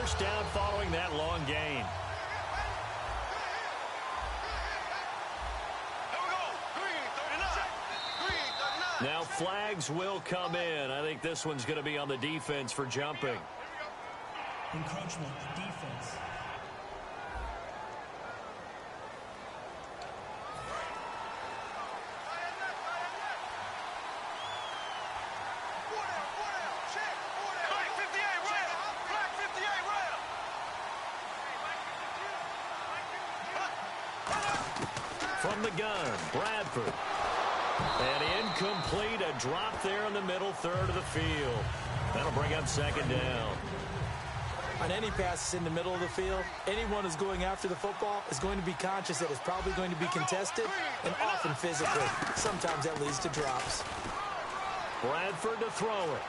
first down following that long gain. Now flags will come in. I think this one's going to be on the defense for jumping. Encroachment, defense. From the gun, Bradford. And incomplete, a drop there in the middle third of the field. That'll bring up second down. On any passes in the middle of the field, anyone who's going after the football is going to be conscious that it's probably going to be contested and often physically. Sometimes that leads to drops. Bradford to throw it.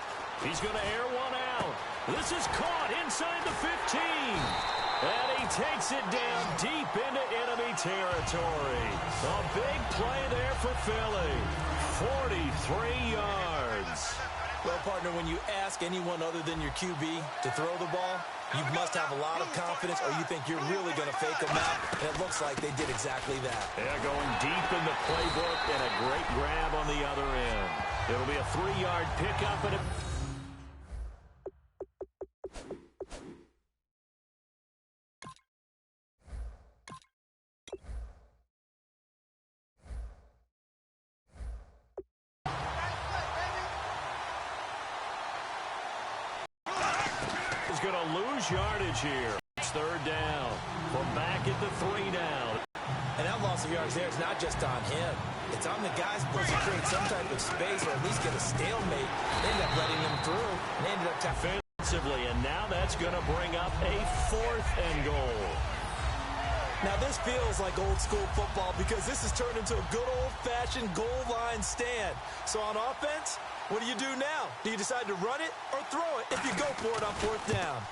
He's going to air one out. This is caught inside the 15. And he takes it down deep into enemy territory. A big play there for Philly. 43 yards. Well, partner, when you ask anyone other than your QB to throw the ball, you must have a lot of confidence or you think you're really going to fake them out. And it looks like they did exactly that. Yeah, going deep in the playbook and a great grab on the other end. It'll be a 3-yard pickup and a... going to lose yardage here. It's third down. From back at the 3 now. And that loss of yards there is not just on him. It's on the guys supposed to create some type of space or at least get a stalemate. They ended up letting them through and ended up defensively, and now that's going to bring up a 4th and goal. Now this feels like old school football because this has turned into a good old-fashioned goal line stand. So on offense, what do you do now? Do you decide to run it or throw it if you go for it on 4th down?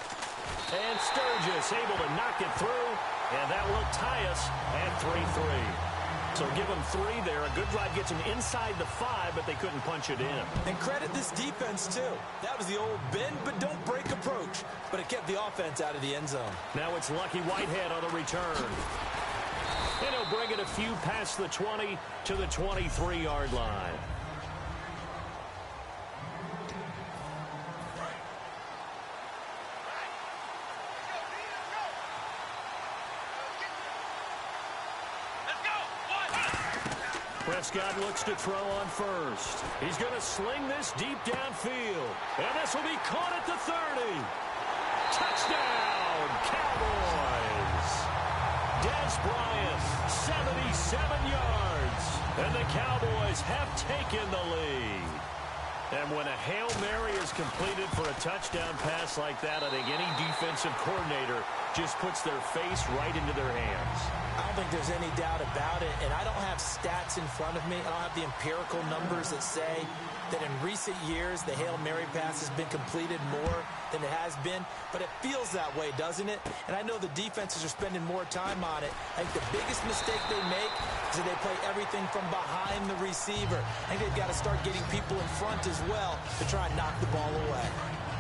And Sturgis able to knock it through, and that will tie us at 3-3. So give them 3 there. A good drive gets them inside the 5, but they couldn't punch it in. And credit this defense, too. That was the old bend but don't break approach, but it kept the offense out of the end zone. Now it's Lucky Whitehead on the return. And he'll bring it a few past the 20 to the 23-yard line. Prescott looks to throw on first. He's going to sling this deep downfield. And this will be caught at the 30. Touchdown, Cowboys. Des Bryant, 77 yards. And the Cowboys have taken the lead. And when a Hail Mary is completed for a touchdown pass like that, I think any defensive coordinator just puts their face right into their hands. I don't think there's any doubt about it, and I don't have stats in front of me. I don't have the empirical numbers that say that in recent years the Hail Mary pass has been completed more than it has been, but it feels that way, doesn't it? And I know the defenses are spending more time on it. I think the biggest mistake they make is that they play everything from behind the receiver. I think they've got to start getting people in front as well to try and knock the ball away.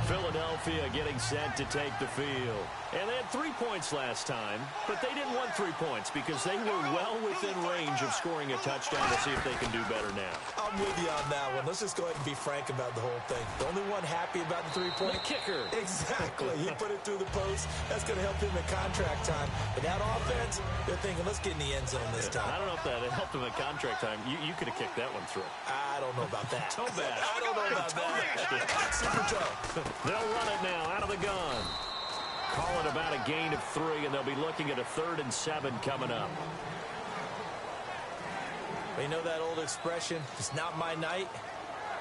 Philadelphia getting set to take the field. And they had 3 points last time, but they didn't want 3 points because they were well within range of scoring a touchdown. To see if they can do better now. I'm with you on that one. Let's just go ahead and be frank about the whole thing. The only one happy about the 3-point kicker. Exactly. He put it through the post. That's going to help him in contract time. But that offense, they're thinking, let's get in the end zone this time. I don't know if that helped him in contract time. You could have kicked that one through. I don't know about that. Toe bash. I don't know about that. Super toe. They'll run it now out of the gun. Call it about a gain of 3, and they'll be looking at a 3rd and 7 coming up. Well, you know that old expression, it's not my night?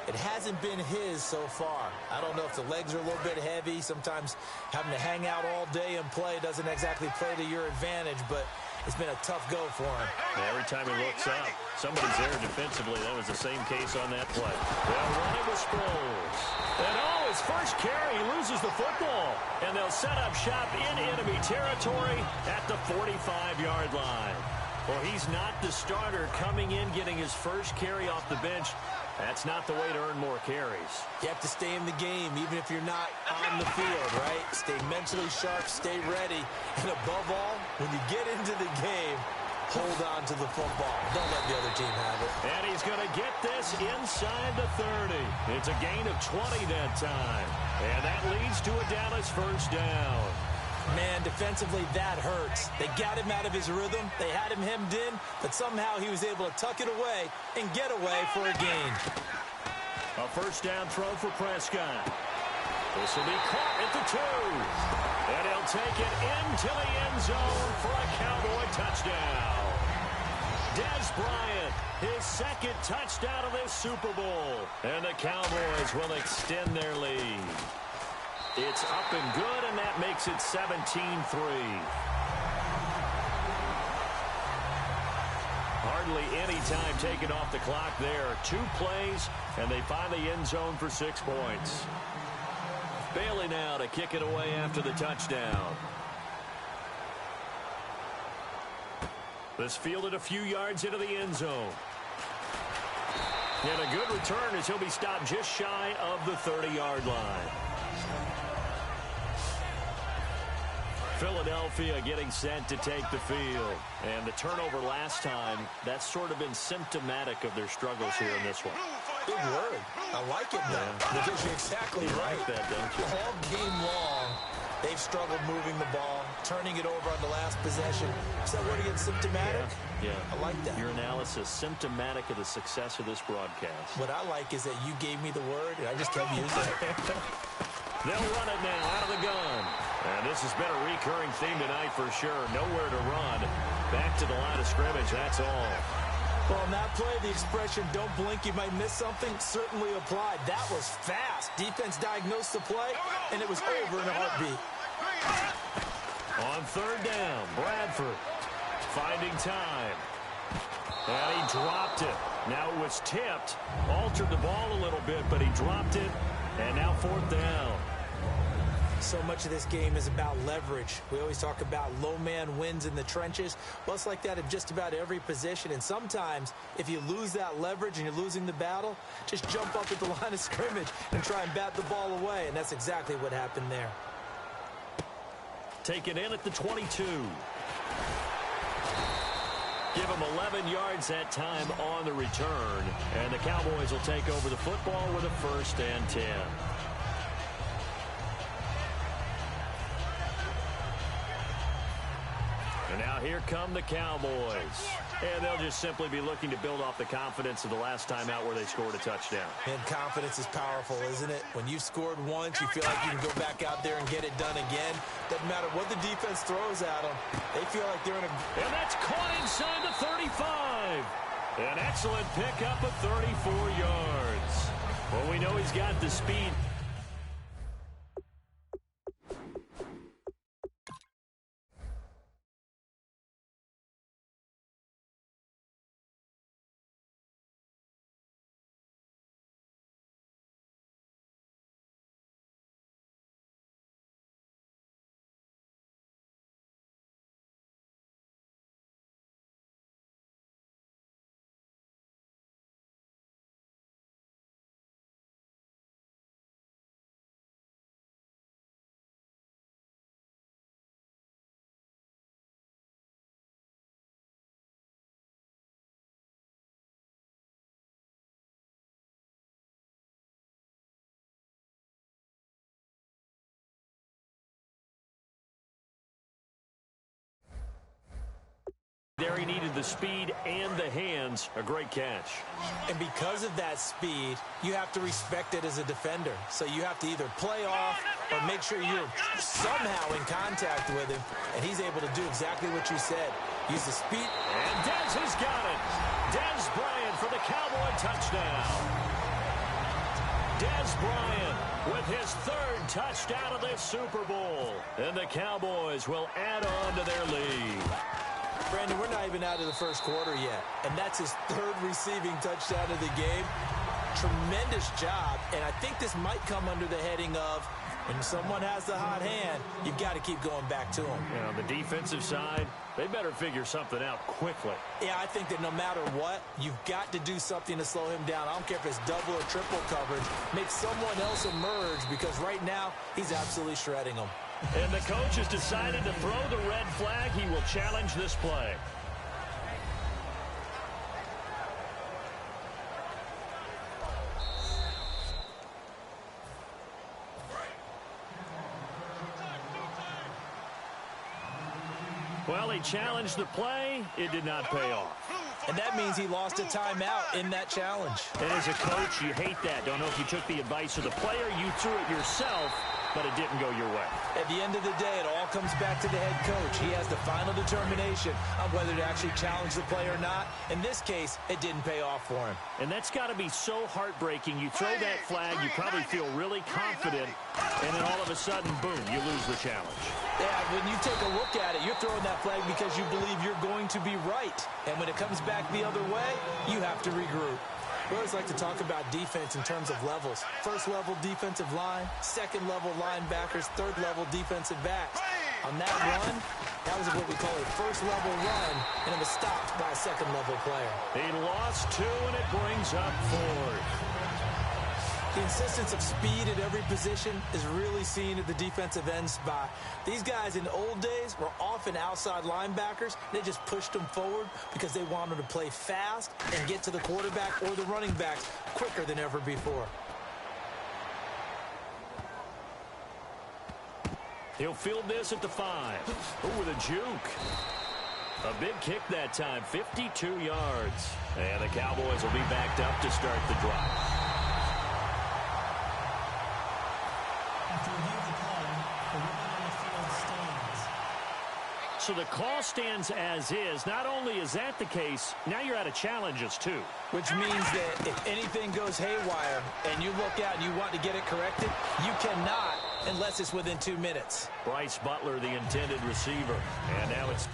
It hasn't been his so far. I don't know if the legs are a little bit heavy. Sometimes having to hang out all day and play doesn't exactly play to your advantage, but it's been a tough go for him. Yeah, every time he looks up, somebody's there defensively. That was the same case on that play. They'll run it with Sproles. And his first carry, he loses the football. And they'll set up shop in enemy territory at the 45-yard line. Well, he's not the starter coming in, getting his first carry off the bench. That's not the way to earn more carries. You have to stay in the game, even if you're not on the field, right? Stay mentally sharp, stay ready, and above all, when you get into the game, hold on to the football. Don't let the other team have it. And he's going to get this inside the 30. It's a gain of 20 that time. And that leads to a Dallas first down. Man, defensively, that hurts. They got him out of his rhythm. They had him hemmed in, but somehow he was able to tuck it away and get away for a gain. A first down throw for Prescott. This will be caught at the 2. And he'll take it into the end zone for a Cowboy touchdown. Dez Bryant, his second touchdown of this Super Bowl. And the Cowboys will extend their lead. It's up and good, and that makes it 17-3. Hardly any time taken off the clock there. 2 plays, and they find the end zone for 6 points. Bailey now to kick it away after the touchdown. This fielded a few yards into the end zone. And a good return as he'll be stopped just shy of the 30-yard line. Philadelphia getting set to take the field. And the turnover last time, that's sort of been symptomatic of their struggles here in this one. Good word. I like it, though, because you're exactly right. Like that, don't you? All game long, they've struggled moving the ball, turning it over on the last possession. Is that word again, symptomatic? Yeah. I like that. Your analysis, symptomatic of the success of this broadcast. What I like is that you gave me the word, and I just kept using it. They'll run it now out of the gun. And this has been a recurring theme tonight for sure. Nowhere to run. Back to the line of scrimmage, that's all. Well, on that play, the expression, don't blink, you might miss something, certainly applied. That was fast. Defense diagnosed the play, and it was over in a heartbeat. On third down, Bradford finding time. And he dropped it. Now it was tipped. Altered the ball a little bit, but he dropped it. And now fourth down. So much of this game is about leverage. We always talk about low man wins in the trenches. Well, it's like that in just about every position. And sometimes, if you lose that leverage and you're losing the battle, just jump up at the line of scrimmage and try and bat the ball away. And that's exactly what happened there. Take it in at the 22. Give him 11 yards that time on the return. And the Cowboys will take over the football with a 1st and 10. And now here come the Cowboys. And they'll just simply be looking to build off the confidence of the last time out where they scored a touchdown. And confidence is powerful, isn't it? When you've scored once, you feel like you can go back out there and get it done again. Doesn't matter what the defense throws at them. They feel like they're in a... And that's caught inside the 35. An excellent pickup of 34 yards. Well, we know he's got the speed. There he needed the speed and the hands. A great catch. And because of that speed, you have to respect it as a defender. So you have to either play off or make sure you're somehow in contact with him. And he's able to do exactly what you said. Use the speed. And Dez has got it. Dez Bryant for the Cowboy touchdown. Dez Bryant with his 3rd touchdown of this Super Bowl. And the Cowboys will add on to their lead. Brandon, we're not even out of the first quarter yet, and that's his 3rd receiving touchdown of the game. Tremendous job, and I think this might come under the heading of When someone has the hot hand, you've got to keep going back to them. You know, the defensive side, they better figure something out quickly. Yeah, I think that no matter what, you've got to do something to slow him down. I don't care if it's double or triple coverage. Make someone else emerge, because right now he's absolutely shredding them. And the coach has decided to throw the red flag. He will challenge this play. Well, he challenged the play. It did not pay off. And that means he lost a timeout in that challenge. And as a coach, you hate that. Don't know if you took the advice of the player. You threw it yourself, but it didn't go your way. At the end of the day, it all comes back to the head coach. He has the final determination on whether to actually challenge the play or not. In this case, it didn't pay off for him. And that's got to be so heartbreaking. You throw that flag, you probably feel really confident, and then all of a sudden, boom, you lose the challenge. Yeah, when you take a look at it, you're throwing that flag because you believe you're going to be right. And when it comes back the other way, you have to regroup. We always like to talk about defense in terms of levels. First level defensive line, second level linebackers, third level defensive backs. On that run, that was what we call a first level run, and it was stopped by a second level player. He lost 2, and it brings up 4. The insistence of speed at every position is really seen at the defensive end spot. These guys in the old days were often outside linebackers. They just pushed them forward because they wanted to play fast and get to the quarterback or the running backs quicker than ever before. He'll field this at the 5. Oh, with a juke. A big kick that time, 52 yards. And the Cowboys will be backed up to start the drive. After review of the call, the ruling on the field stands. So the call stands as is. Not only is that the case, now you're out of challenges too. Which means that if anything goes haywire and you look out and you want to get it corrected, you cannot unless it's within 2 minutes. Bryce Butler, the intended receiver. And now it's